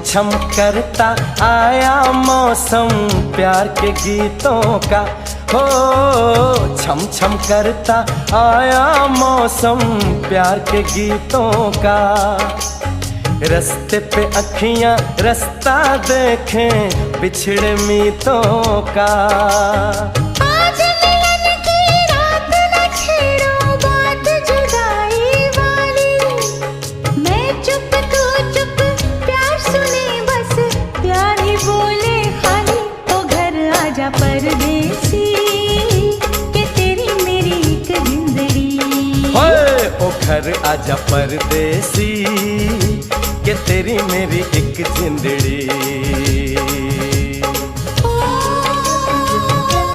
छम करता आया मौसम प्यार के गीतों का। हो छम छम करता आया मौसम प्यार के गीतों का। रस्ते पे अखियां रास्ता देखें बिछड़े मीतों का। आज मिलन की रात न छेड़ो बात जुदाई वाली। मैं चुप तू चुप प्यार सुने बस प्यार ही बोले खाली। ओ घर आजा परदेसी के तेरी मेरी एक जिंदड़ी। ओए ओ घर आजा परदेसी के तेरी मेरी एक जिंदड़ी।